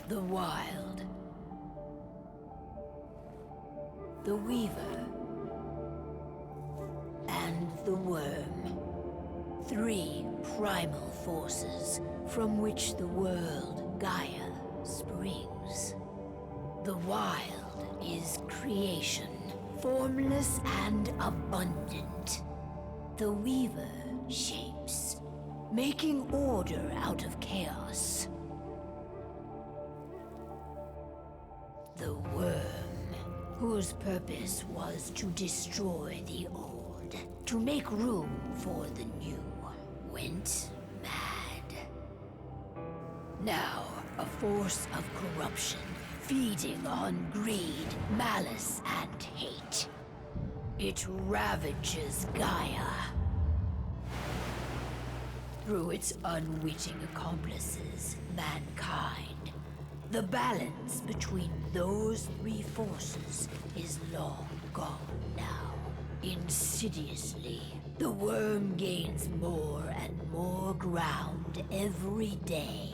The Wild. The Weaver. And the Worm. 3 primal forces from which the world, Gaia, springs. The Wild is creation, formless and abundant. The Weaver shapes, making order out of chaos. The Worm, whose purpose was to destroy the old, to make room for the new, went mad. Now, a force of corruption, feeding on greed, malice, and hate. It ravages Gaia. Through its unwitting accomplices, mankind. The balance between those 3 forces is long gone now. Insidiously, the Worm gains more and more ground every day,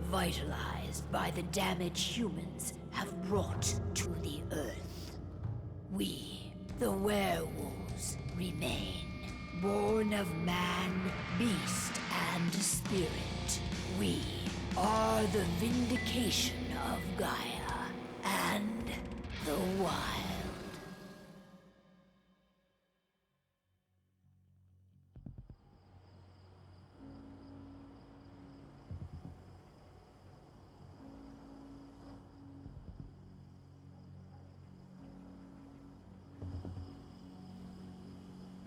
vitalized by the damage humans have brought to the Earth. We, the werewolves, remain, born of man, beast, and spirit. We are the vindication of Gaia and the Wild.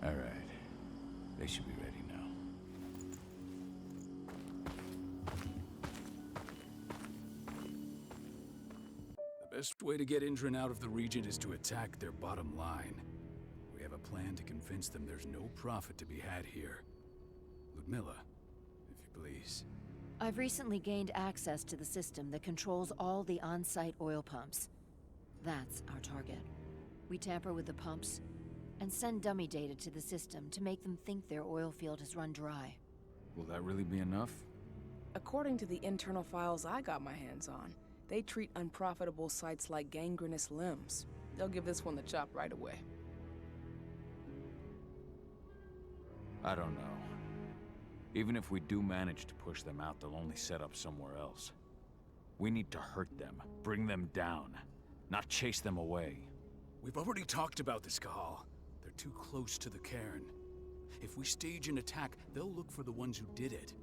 All right. They should be ready now. The best way to get Indran out of the region is to attack their bottom line. We have a plan to convince them there's no profit to be had here. Ludmilla, if you please. I've recently gained access to the system that controls all the on-site oil pumps. That's our target. We tamper with the pumps and send dummy data to the system to make them think their oil field has run dry. Will that really be enough? According to the internal files I got my hands on, they treat unprofitable sites like gangrenous limbs. They'll give this one the chop right away. I don't know. Even if we do manage to push them out, they'll only set up somewhere else. We need to hurt them, bring them down, not chase them away. We've already talked about this, Cahal. They're too close to the cairn. If we stage an attack, they'll look for the ones who did it.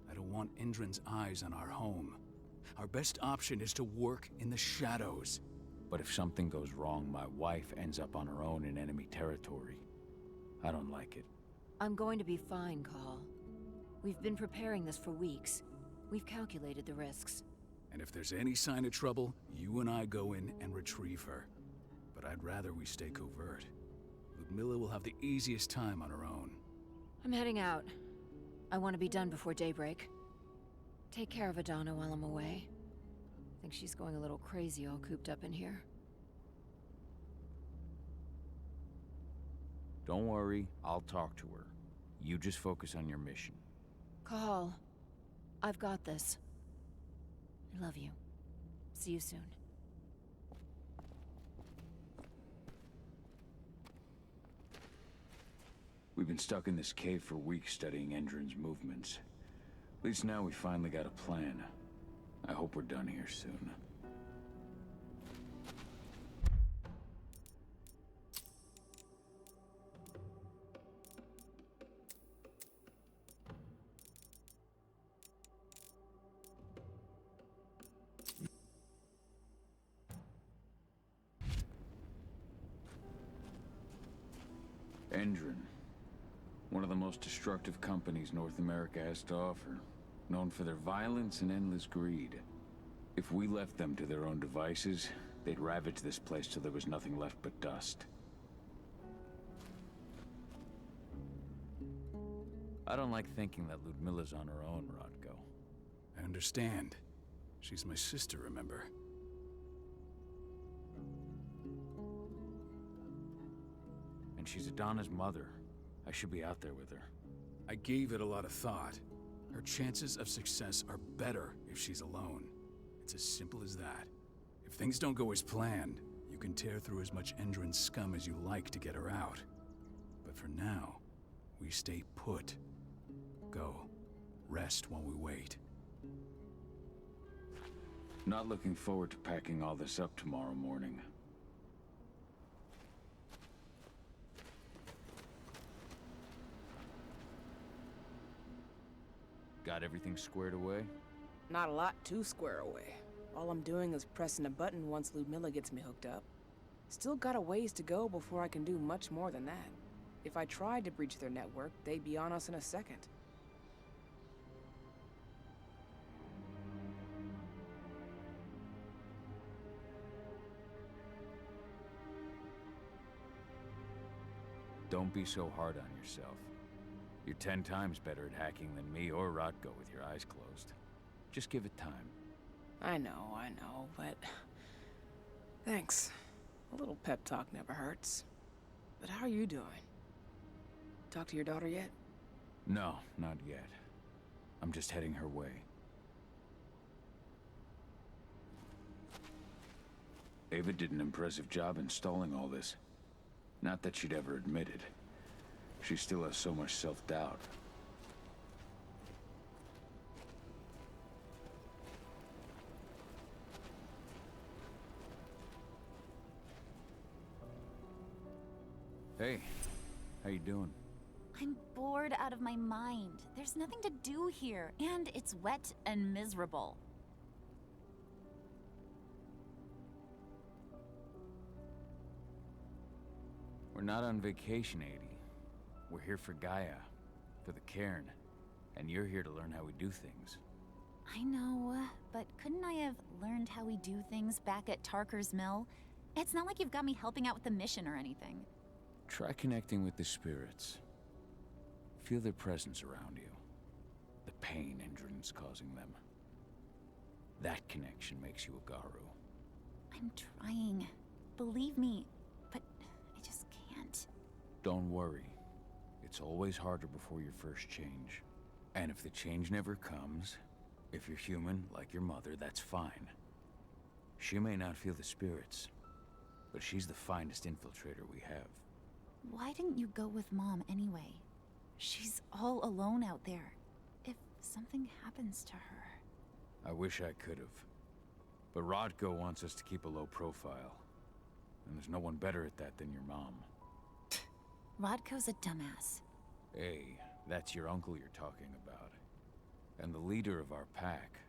I don't want Indran's eyes on our home. Our best option is to work in the shadows. But if something goes wrong, my wife ends up on her own in enemy territory. I don't like it. I'm going to be fine, Call. We've been preparing this for weeks. We've calculated the risks. And if there's any sign of trouble, you and I go in and retrieve her. But I'd rather we stay covert. Ludmilla will have the easiest time on her own. I'm heading out. I want to be done before daybreak. Take care of Adana while I'm away. I think she's going a little crazy all cooped up in here. Don't worry, I'll talk to her. You just focus on your mission. Call. I've got this. I love you. See you soon. We've been stuck in this cave for weeks studying Indran's movements. At least now we finally got a plan. I hope we're done here soon. Indran. One of the most destructive companies North America has to offer. Known for their violence and endless greed. If we left them to their own devices, they'd ravage this place till there was nothing left but dust. I don't like thinking that Ludmilla's on her own, Rodko. I understand. She's my sister, remember? And she's Adana's mother. I should be out there with her. I gave it a lot of thought. Her chances of success are better if she's alone. It's as simple as that. If things don't go as planned, you can tear through as much Endron scum as you like to get her out. But for now, we stay put. Go. Rest while we wait. Not looking forward to packing all this up tomorrow morning. Got everything squared away? Not a lot to square away. All I'm doing is pressing a button once Ludmilla gets me hooked up. Still got a ways to go before I can do much more than that. If I tried to breach their network, they'd be on us in a second. Don't be so hard on yourself. You're 10 times better at hacking than me or Rotko with your eyes closed. Just give it time. I know, but... Thanks. A little pep talk never hurts. But how are you doing? Talk to your daughter yet? No, not yet. I'm just heading her way. Ava did an impressive job installing all this. Not that she'd ever admit it. She still has so much self-doubt. Hey, how you doing? I'm bored out of my mind. There's nothing to do here, and it's wet and miserable. We're not on vacation, Adie. We're here for Gaia, for the cairn, and you're here to learn how we do things. I know, but couldn't I have learned how we do things back at Tarker's Mill? It's not like you've got me helping out with the mission or anything. Try connecting with the spirits. Feel their presence around you. The pain Endron's causing them. That connection makes you a Garu. I'm trying. Believe me, but I just can't. Don't worry. It's always harder before your first change. And if the change never comes, if you're human, like your mother, that's fine. She may not feel the spirits, but she's the finest infiltrator we have. Why didn't you go with Mom anyway? She's all alone out there. If something happens to her... I wish I could've. But Rodko wants us to keep a low profile. And there's no one better at that than your mom. Rodko's a dumbass. Hey, that's your uncle you're talking about. And the leader of our pack.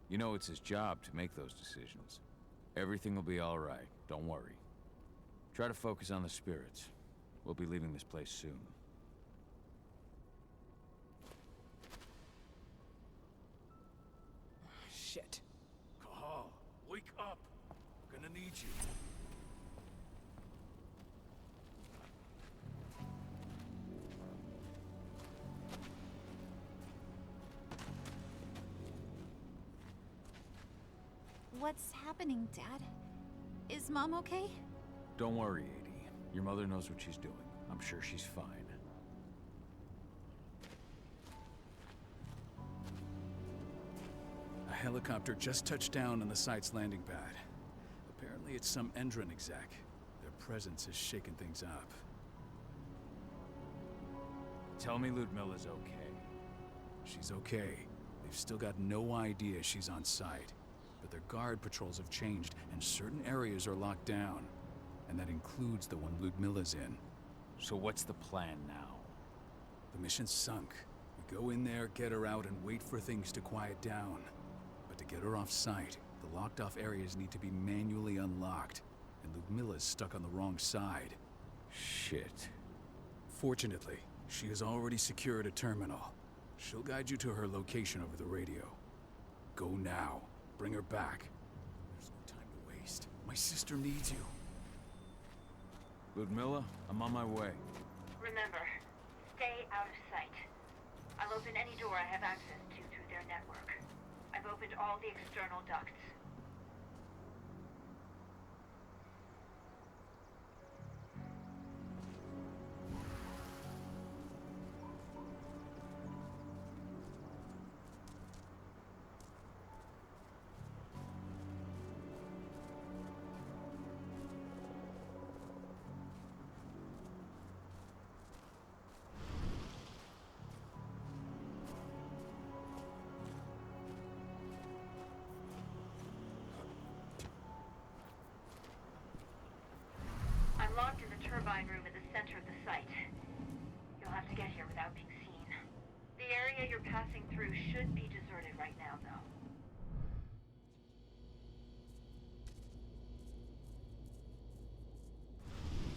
You know it's his job to make those decisions. Everything will be all right, don't worry. Try to focus on the spirits. We'll be leaving this place soon. Shit. Cahal, wake up! Gonna need you. What's happening, Dad? Is Mom okay? Don't worry, Adie. Your mother knows what she's doing. I'm sure she's fine. A helicopter just touched down on the site's landing pad. Apparently it's some Endron exec. Their presence is shaking things up. Tell me Ludmilla's okay. She's okay. They've still got no idea she's on site. But their guard patrols have changed, and certain areas are locked down. And that includes the one Ludmilla's in. So what's the plan now? The mission's sunk. We go in there, get her out, and wait for things to quiet down. But to get her off site, the locked-off areas need to be manually unlocked. And Ludmilla's stuck on the wrong side. Shit. Fortunately, she has already secured a terminal. She'll guide you to her location over the radio. Go now. Bring her back. There's no time to waste. My sister needs you. Ludmilla, I'm on my way. Remember, stay out of sight. I'll open any door I have access to through their network. I've opened all the external ducts. should be deserted right now, though.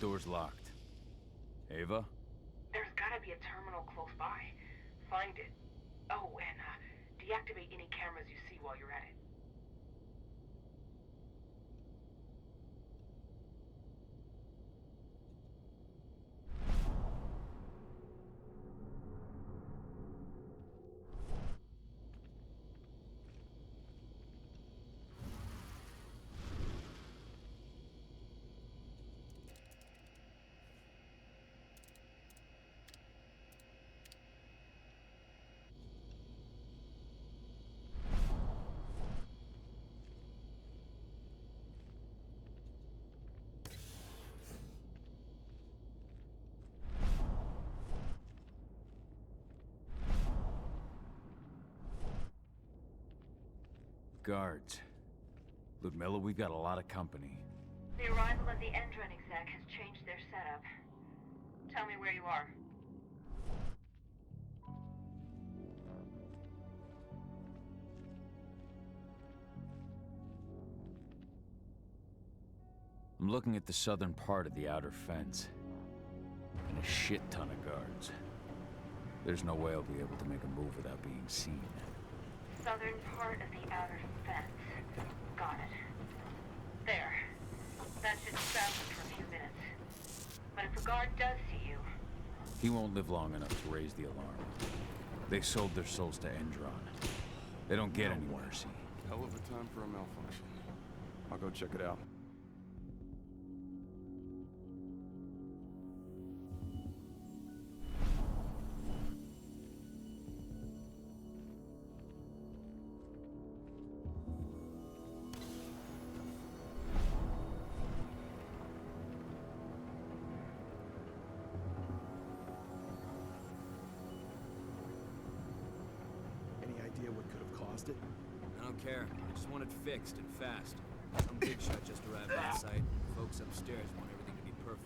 Door's locked. Ava? There's gotta be a terminal close by. Find it. Oh, and deactivate any cameras you see while you're at it. Guards. Ludmilla, we've got a lot of company. The arrival of the Endron exec has changed their setup. Tell me where you are. I'm looking at the southern part of the outer fence. And a shit ton of guards. There's no way I'll be able to make a move without being seen. Southern part of the outer fence. Got it. There. That should stop them for a few minutes. But if a guard does see you... He won't live long enough to raise the alarm. They sold their souls to Endron. They don't get any mercy. Hell of a time for a malfunction. I'll go check it out. What could have caused it? I don't care. I just want it fixed and fast. Some big shot just arrived on site. Folks upstairs want everything to be perfect.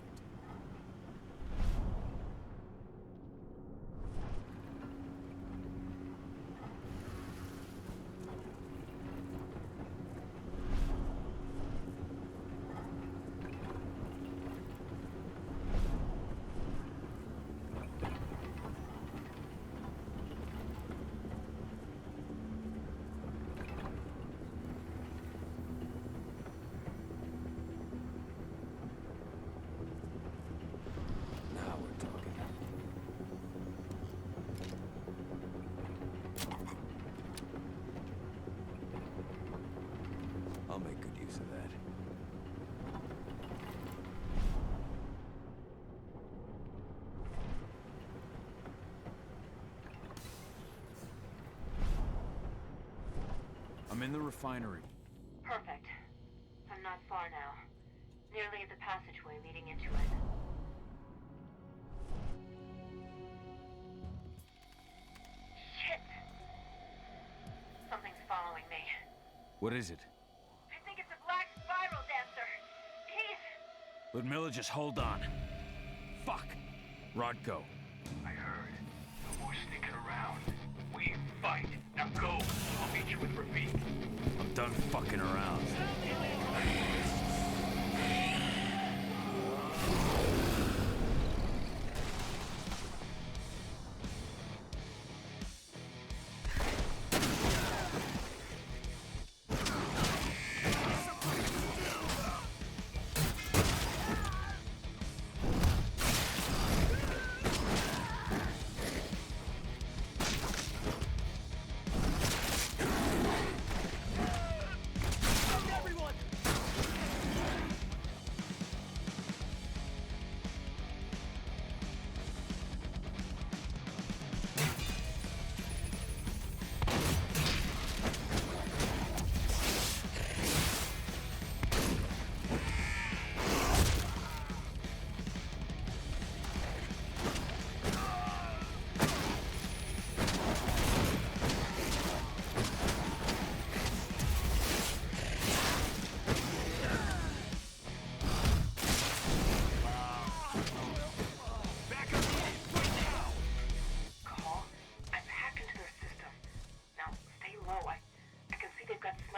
I'll make good use of that. I'm in the refinery. Perfect. I'm not far now. Nearly at the passageway leading into it. Shit! Something's following me. What is it? I think it's a black spiral dancer. He's... Ludmilla, just hold on. Fuck. Rodko. I heard. No more sneaking around. We fight. Now go. I'll meet you with Rafik. I'm done fucking around.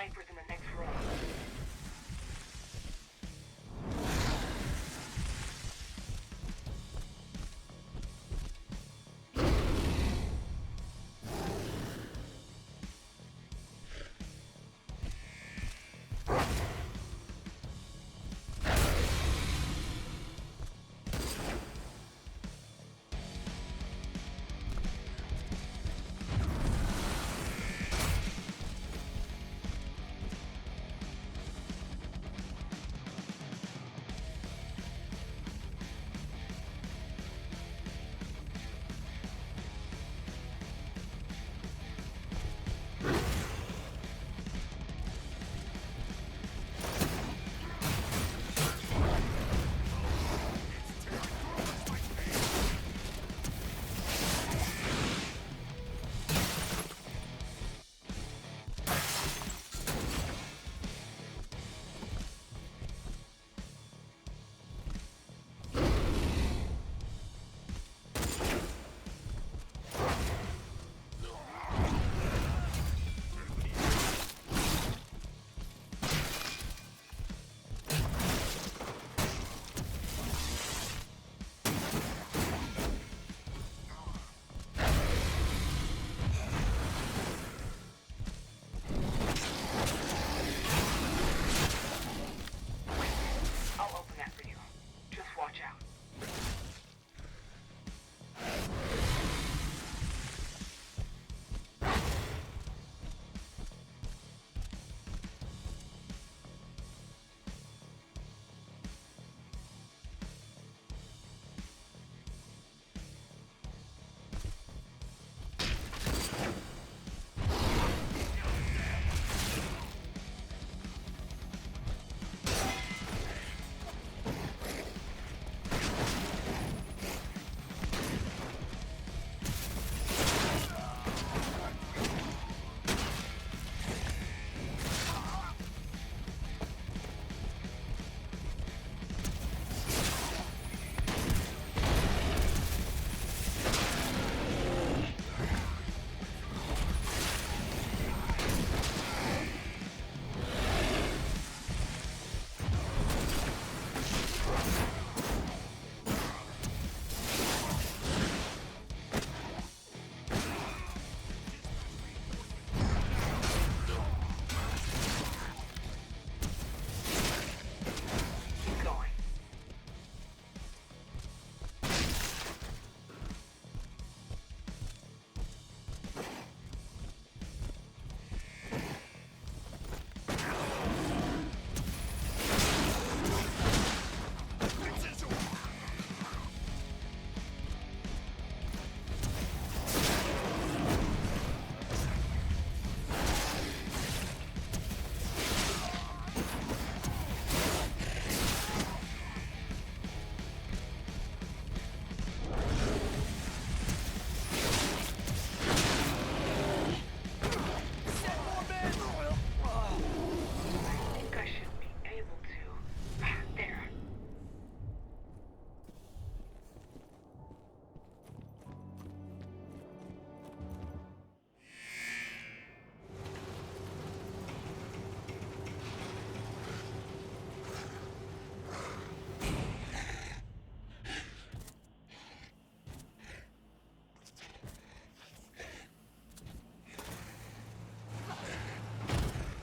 snipers in the next room.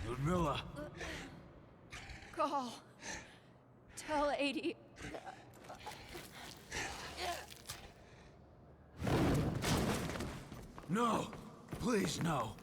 Ludmilla! Call. Tell 80. No! Please, no!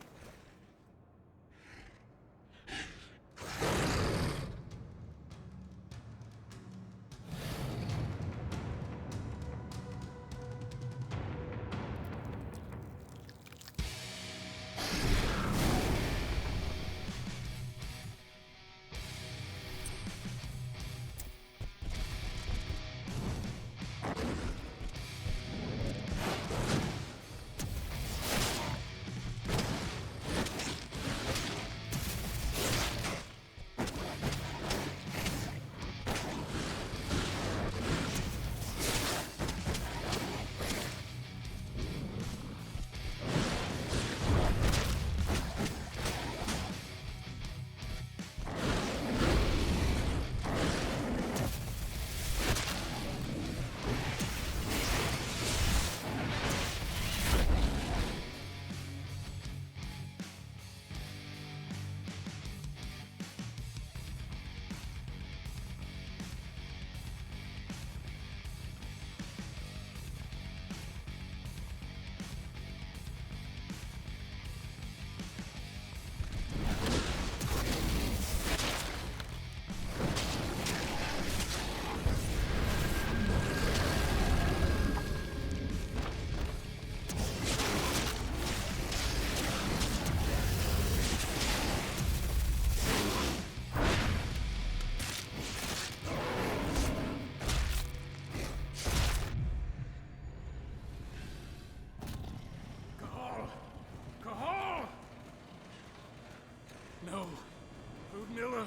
Ludmilla!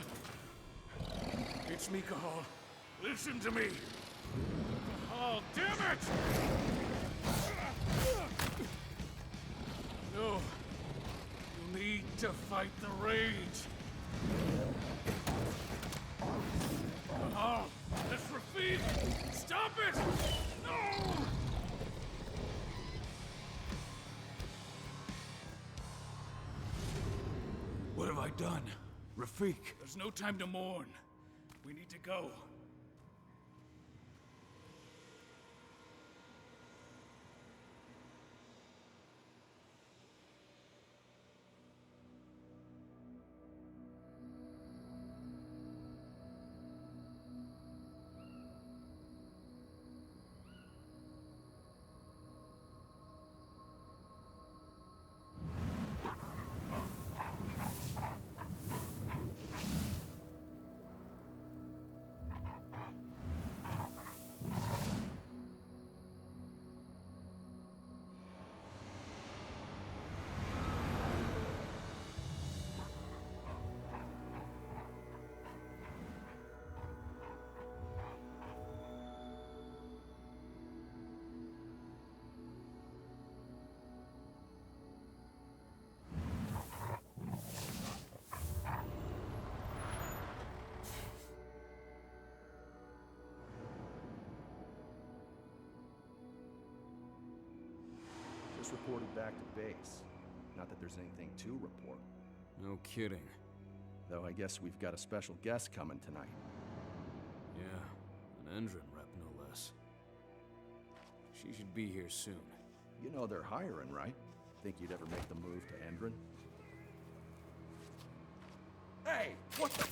It's me, Cahal. Listen to me! Cahal, damn it! No. You need to fight the rage. Cahal, that's Rafid! Stop it! No! What have I done? Rafik. There's no time to mourn. We need to go. Just reported back to base. Not that there's anything to report. No kidding. Though I guess we've got a special guest coming tonight. Yeah, an Endron rep, no less. She should be here soon. You know they're hiring, right? Think you'd ever make the move to Endron? Hey! What the...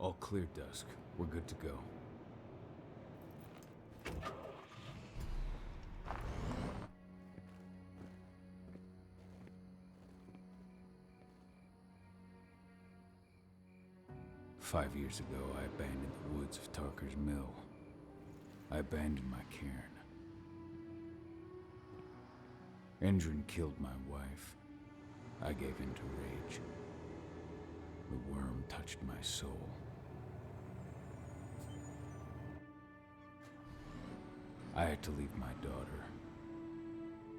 All clear, Dusk. We're good to go. Five years ago, I abandoned the woods of Tarker's Mill. I abandoned my cairn. Endron killed my wife. I gave in to rage. The worm touched my soul. I had to leave my daughter.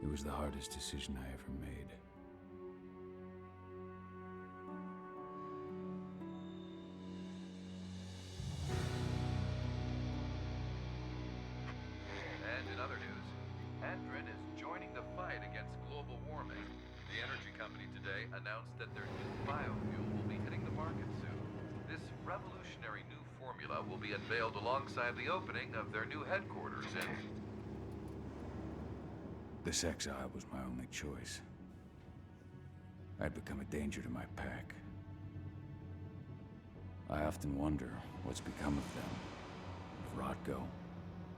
It was the hardest decision I ever made. And in other news, Endron is joining the fight against global warming. The energy company today announced that their new biofuel will be hitting the market soon. This revolutionary new formula will be unveiled alongside the opening of their new headquarters in... This exile was my only choice. I'd become a danger to my pack. I often wonder what's become of them. Of Rotko,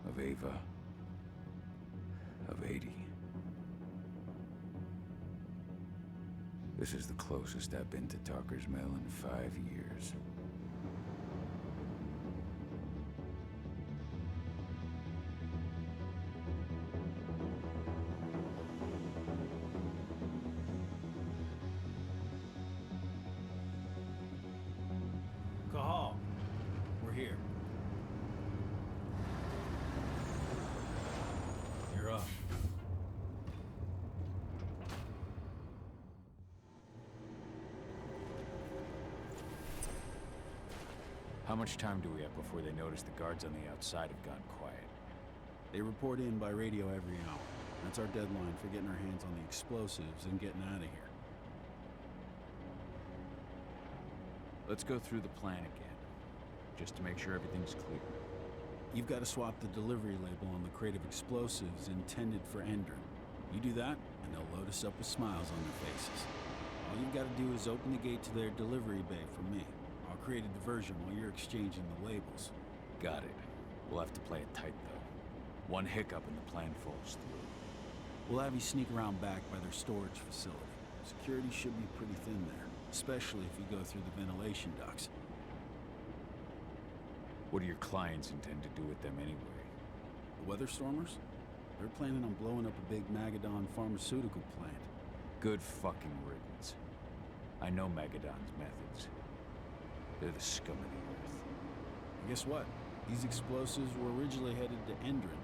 of Ava, of 80. This is the closest I've been to Tarker's Mill in 5 years. Cahal, we're here. You're up. How much time do we have before they notice the guards on the outside have gone quiet? They report in by radio every hour. That's our deadline for getting our hands on the explosives and getting out of here. Let's go through the plan again, just to make sure everything's clear. You've got to swap the delivery label on the crate of explosives intended for Endron. You do that, and they'll load us up with smiles on their faces. All you've got to do is open the gate to their delivery bay for me. I'll create a diversion while you're exchanging the labels. Got it. We'll have to play it tight, though. One hiccup and the plan falls through. We'll have you sneak around back by their storage facility. Security should be pretty thin there, especially if you go through the ventilation ducts. What do your clients intend to do with them anyway? The Weatherstormers? They're planning on blowing up a big Magadon pharmaceutical plant. Good fucking riddance. I know Magadon's methods. They're the scum of the earth. And guess what? These explosives were originally headed to Endron,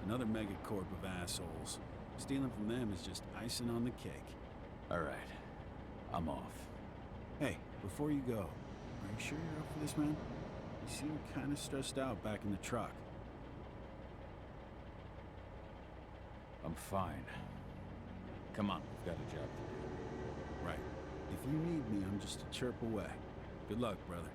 another megacorp of assholes. Stealing from them is just icing on the cake. All right. I'm off. Hey, before you go, are you sure you're up for this, man? You seem kind of stressed out back in the truck. I'm fine. Come on, we've got a job to do. Right. If you need me, I'm just a chirp away. Good luck, brother.